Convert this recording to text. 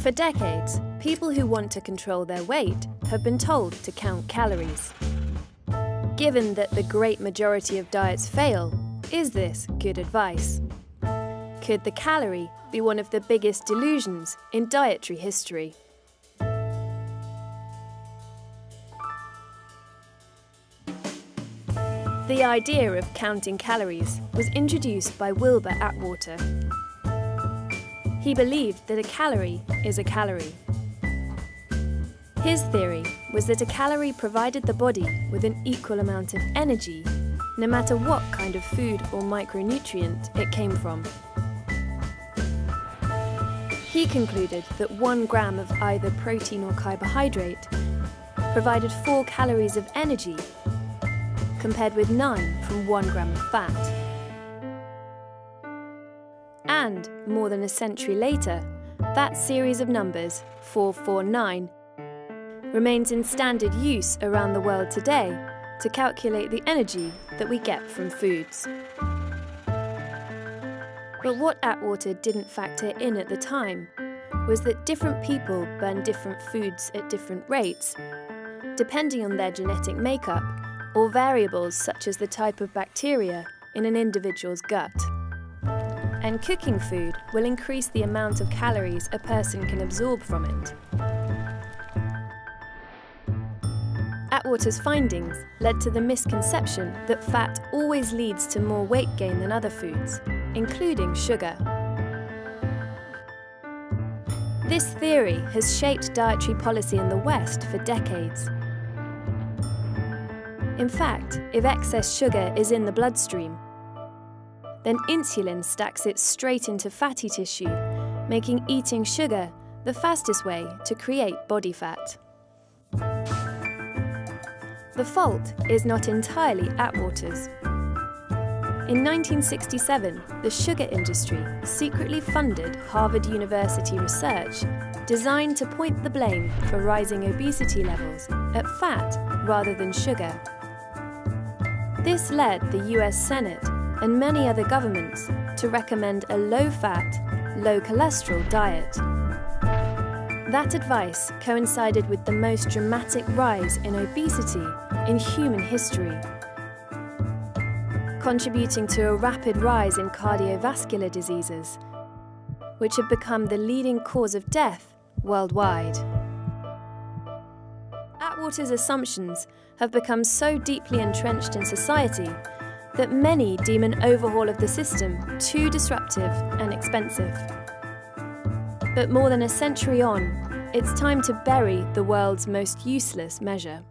For decades, people who want to control their weight have been told to count calories. Given that the great majority of diets fail, is this good advice? Could the calorie be one of the biggest delusions in dietary history? The idea of counting calories was introduced by Wilbur Atwater. He believed that a calorie is a calorie. His theory was that a calorie provided the body with an equal amount of energy, no matter what kind of food or micronutrient it came from. He concluded that 1 gram of either protein or carbohydrate provided 4 calories of energy, compared with 9 from 1 gram of fat. And, more than a century later, that series of numbers, 449, remains in standard use around the world today to calculate the energy that we get from foods. But what Atwater didn't factor in at the time was that different people burn different foods at different rates, depending on their genetic makeup or variables such as the type of bacteria in an individual's gut. And cooking food will increase the amount of calories a person can absorb from it. Atwater's findings led to the misconception that fat always leads to more weight gain than other foods, including sugar. This theory has shaped dietary policy in the West for decades. In fact, if excess sugar is in the bloodstream, then insulin stacks it straight into fatty tissue, making eating sugar the fastest way to create body fat. The fault is not entirely Atwater's. In 1967, the sugar industry secretly funded Harvard University research designed to point the blame for rising obesity levels at fat rather than sugar. This led the US Senate and many other governments to recommend a low-fat, low-cholesterol diet. That advice coincided with the most dramatic rise in obesity in human history, contributing to a rapid rise in cardiovascular diseases, which have become the leading cause of death worldwide. Atwater's assumptions have become so deeply entrenched in society that many deem an overhaul of the system too disruptive and expensive. But more than a century on, it's time to bury the world's most useless measure.